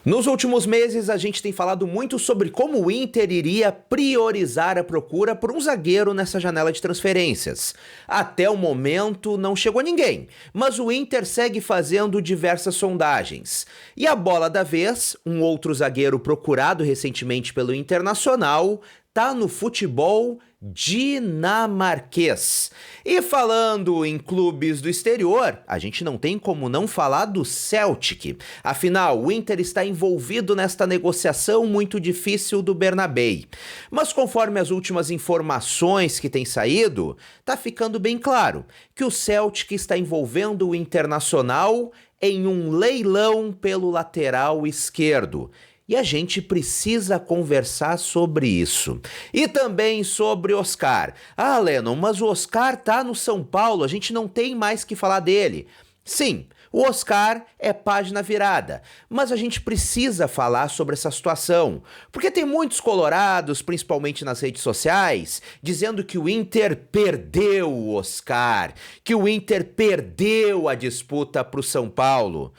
Nos últimos meses, a gente tem falado muito sobre como o Inter iria priorizar a procura por um zagueiro nessa janela de transferências. Até o momento, não chegou ninguém, mas o Inter segue fazendo diversas sondagens. E a bola da vez, um outro zagueiro procurado recentemente pelo Internacional, tá no futebol dinamarquês. E falando em clubes do exterior, a gente não tem como não falar do Celtic. Afinal, o Inter está envolvido nesta negociação muito difícil do Bernabéu. Mas conforme as últimas informações que têm saído, tá ficando bem claro que o Celtic está envolvendo o Internacional em um leilão pelo lateral esquerdo. E a gente precisa conversar sobre isso. E também sobre Oscar. Ah, Lennon, mas o Oscar tá no São Paulo, a gente não tem mais que falar dele. Sim, o Oscar é página virada, mas a gente precisa falar sobre essa situação, porque tem muitos colorados, principalmente nas redes sociais, dizendo que o Inter perdeu o Oscar, que o Inter perdeu a disputa para o São Paulo.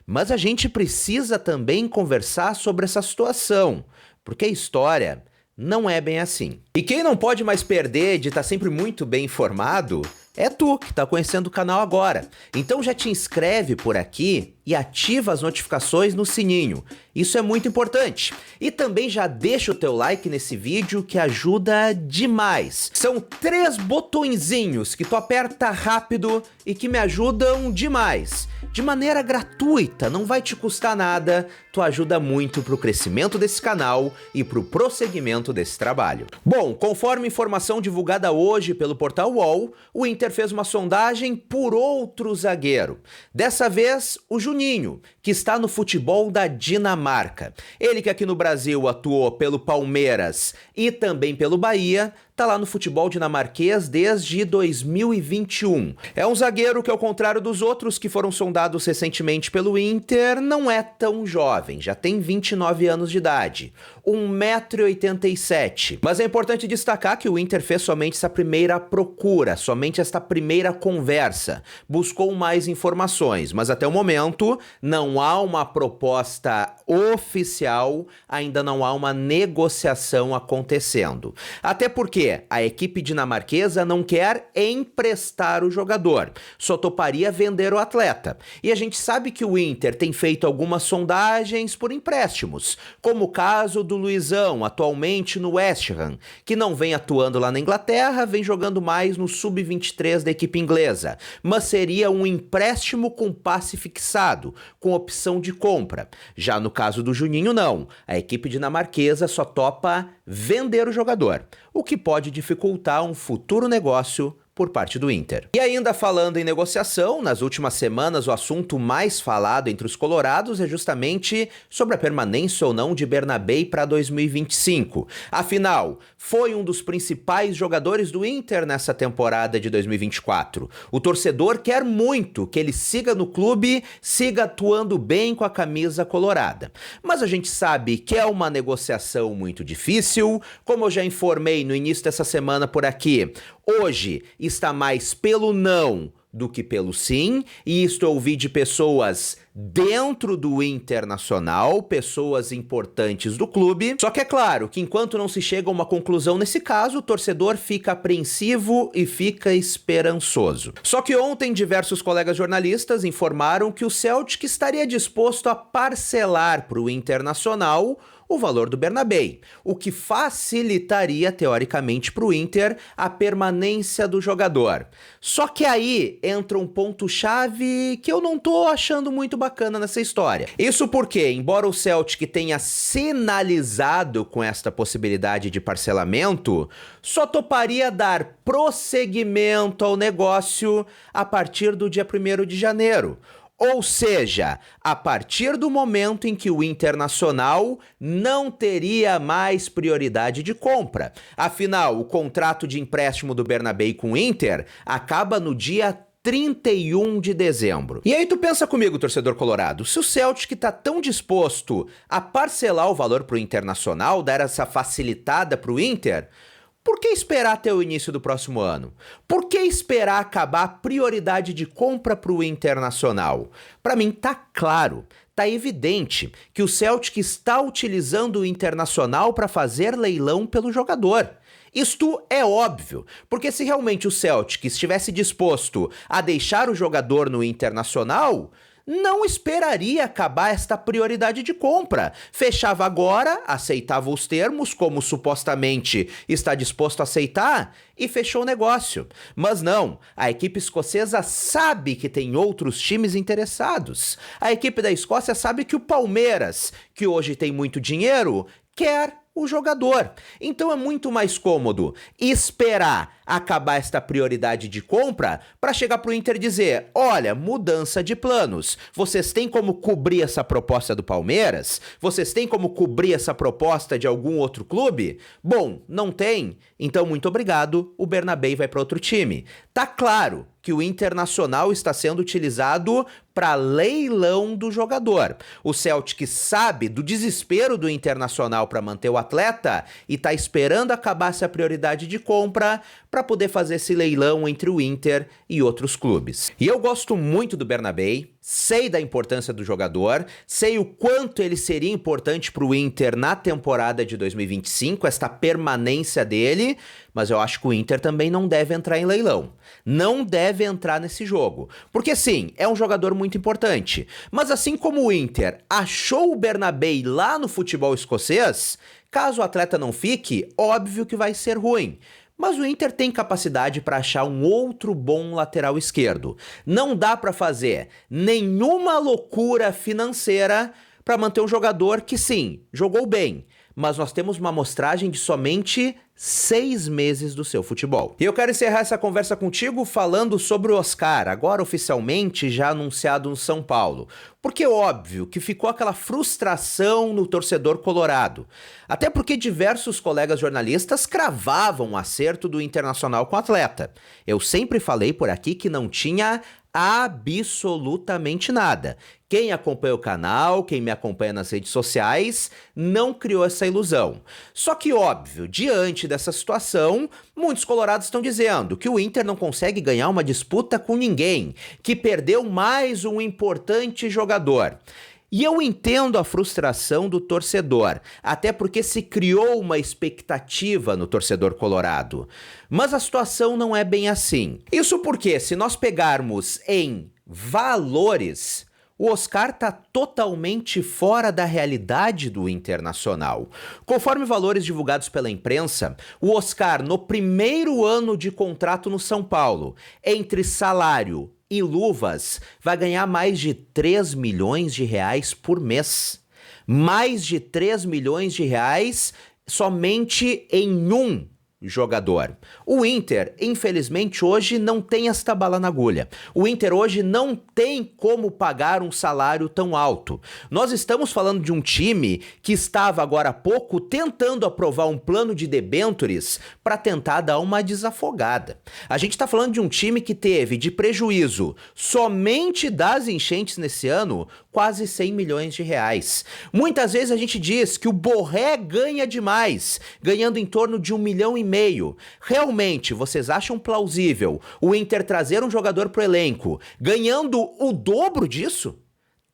Mas a gente precisa também conversar sobre essa situação, porque a história não é bem assim. E quem não pode mais perder de estar sempre muito bem informado é tu, que está conhecendo o canal agora. Então já te inscreve por aqui e ativa as notificações no sininho. Isso é muito importante. E também já deixa o teu like nesse vídeo que ajuda demais. São 3 botõezinhos que tu aperta rápido e que me ajudam demais. De maneira gratuita, não vai te custar nada, tu ajuda muito pro crescimento desse canal e pro prosseguimento desse trabalho. Bom, conforme informação divulgada hoje pelo portal UOL, o Inter fez uma sondagem por outro zagueiro. Dessa vez, o Juninho, que está no futebol da Dinamarca. Ele que aqui no Brasil atuou pelo Palmeiras e também pelo Bahia, tá lá no futebol dinamarquês desde 2021. É um zagueiro que, ao contrário dos outros que foram sondados recentemente pelo Inter, não é tão jovem, já tem 29 anos de idade, 1,87 m. Mas é importante destacar que o Inter fez somente essa primeira procura, somente esta primeira conversa. Buscou mais informações, mas até o momento não há uma proposta oficial, ainda não há uma negociação acontecendo. Até porque a equipe dinamarquesa não quer emprestar o jogador, só toparia vender o atleta. E a gente sabe que o Inter tem feito algumas sondagens por empréstimos, como o caso do Luizão, atualmente no West Ham, que não vem atuando lá na Inglaterra, vem jogando mais no sub-23 da equipe inglesa, mas seria um empréstimo com passe fixado, com opção de compra. Já no caso do Juninho, não. A equipe dinamarquesa só topa vender o jogador, o que pode dificultar um futuro negócio por parte do Inter. E ainda falando em negociação, nas últimas semanas o assunto mais falado entre os colorados é justamente sobre a permanência ou não de Bernabéu para 2025. Afinal, foi um dos principais jogadores do Inter nessa temporada de 2024. O torcedor quer muito que ele siga no clube, siga atuando bem com a camisa colorada. Mas a gente sabe que é uma negociação muito difícil, como eu já informei no início dessa semana por aqui. Hoje está mais pelo não do que pelo sim, e isto eu ouvi de pessoas dentro do Internacional, pessoas importantes do clube. Só que é claro que enquanto não se chega a uma conclusão nesse caso, o torcedor fica apreensivo e fica esperançoso. Só que ontem diversos colegas jornalistas informaram que o Celtic estaria disposto a parcelar para o Internacional o valor do Bernabéu, o que facilitaria, teoricamente, para o Inter a permanência do jogador. Só que aí entra um ponto-chave que eu não tô achando muito bacana nessa história. Isso porque, embora o Celtic tenha sinalizado com esta possibilidade de parcelamento, só toparia dar prosseguimento ao negócio a partir do dia 1º de janeiro. Ou seja, a partir do momento em que o Internacional não teria mais prioridade de compra. Afinal, o contrato de empréstimo do Bernabéu com o Inter acaba no dia 31 de dezembro. E aí tu pensa comigo, torcedor colorado, se o Celtic tá tão disposto a parcelar o valor pro Internacional, dar essa facilitada pro Inter, por que esperar até o início do próximo ano? Por que esperar acabar a prioridade de compra para o Internacional? Para mim tá claro. Tá evidente que o Celtic está utilizando o Internacional para fazer leilão pelo jogador. Isto é óbvio, porque se realmente o Celtic estivesse disposto a deixar o jogador no Internacional, não esperaria acabar esta prioridade de compra. Fechava agora, aceitava os termos, como supostamente está disposto a aceitar, e fechou o negócio. Mas não, a equipe escocesa sabe que tem outros times interessados. A equipe da Escócia sabe que o Palmeiras, que hoje tem muito dinheiro, quer o jogador. Então é muito mais cômodo esperar acabar esta prioridade de compra para chegar pro Inter e dizer: olha, mudança de planos. Vocês têm como cobrir essa proposta do Palmeiras? Vocês têm como cobrir essa proposta de algum outro clube? Bom, não tem? Então muito obrigado, o Bernabéu vai para outro time. Tá claro que o Internacional está sendo utilizado para leilão do jogador. O Celtic sabe do desespero do Internacional para manter o atleta e está esperando acabar essa prioridade de compra para poder fazer esse leilão entre o Inter e outros clubes. E eu gosto muito do Bernabéu, sei da importância do jogador, sei o quanto ele seria importante para o Inter na temporada de 2025, esta permanência dele, mas eu acho que o Inter também não deve entrar em leilão. Não deve entrar nesse jogo. Porque sim, é um jogador muito importante. Mas assim como o Inter achou o Bernabéu lá no futebol escocês, caso o atleta não fique, óbvio que vai ser ruim. Mas o Inter tem capacidade para achar um outro bom lateral esquerdo. Não dá para fazer nenhuma loucura financeira para manter um jogador que sim, jogou bem, mas nós temos uma amostragem de somente 6 meses do seu futebol. E eu quero encerrar essa conversa contigo falando sobre o Oscar, agora oficialmente já anunciado no São Paulo. Porque óbvio que ficou aquela frustração no torcedor colorado. Até porque diversos colegas jornalistas cravavam o acerto do Internacional com o atleta. Eu sempre falei por aqui que não tinha absolutamente nada. Quem acompanha o canal, quem me acompanha nas redes sociais, não criou essa ilusão. Só que, óbvio, diante dessa situação, muitos colorados estão dizendo que o Inter não consegue ganhar uma disputa com ninguém, que perdeu mais um importante jogador. E eu entendo a frustração do torcedor, até porque se criou uma expectativa no torcedor colorado. Mas a situação não é bem assim. Isso porque, se nós pegarmos em valores, o Oscar está totalmente fora da realidade do Internacional. Conforme valores divulgados pela imprensa, o Oscar, no primeiro ano de contrato no São Paulo, entre salário e luvas, vai ganhar mais de 3 milhões de reais por mês. Mais de 3 milhões de reais somente em um jogador. O Inter, infelizmente, hoje não tem esta bala na agulha. O Inter hoje não tem como pagar um salário tão alto. Nós estamos falando de um time que estava agora há pouco tentando aprovar um plano de debêntures para tentar dar uma desafogada. A gente está falando de um time que teve de prejuízo somente das enchentes nesse ano quase 100 milhões de reais. Muitas vezes a gente diz que o Borré ganha demais, ganhando em torno de 1,5 milhão. Realmente, vocês acham plausível o Inter trazer um jogador pro elenco ganhando o dobro disso?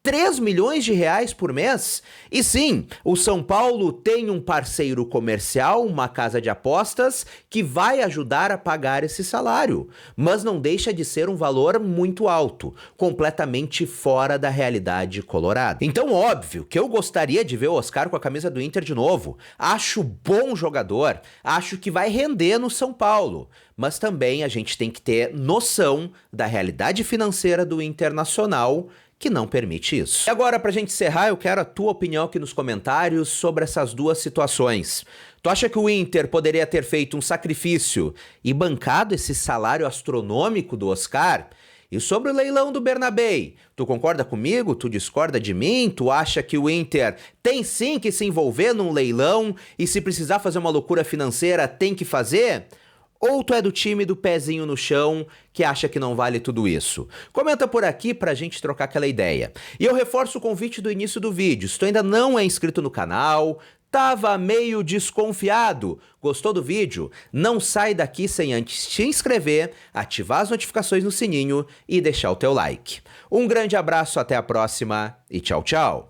3 milhões de reais por mês? E sim, o São Paulo tem um parceiro comercial, uma casa de apostas, que vai ajudar a pagar esse salário. Mas não deixa de ser um valor muito alto, completamente fora da realidade colorada. Então, óbvio que eu gostaria de ver o Oscar com a camisa do Inter de novo. Acho bom jogador, acho que vai render no São Paulo. Mas também a gente tem que ter noção da realidade financeira do Internacional, que não permite isso. E agora, pra gente encerrar, eu quero a tua opinião aqui nos comentários sobre essas duas situações. Tu acha que o Inter poderia ter feito um sacrifício e bancado esse salário astronômico do Oscar? E sobre o leilão do Bernabéu, tu concorda comigo? Tu discorda de mim? Tu acha que o Inter tem sim que se envolver num leilão e se precisar fazer uma loucura financeira tem que fazer? Ou tu é do time do pezinho no chão que acha que não vale tudo isso? Comenta por aqui pra gente trocar aquela ideia. E eu reforço o convite do início do vídeo. Se tu ainda não é inscrito no canal, Tava meio desconfiado? Gostou do vídeo? Não sai daqui sem antes te inscrever, ativar as notificações no sininho e deixar o teu like. Um grande abraço, até a próxima e tchau, tchau!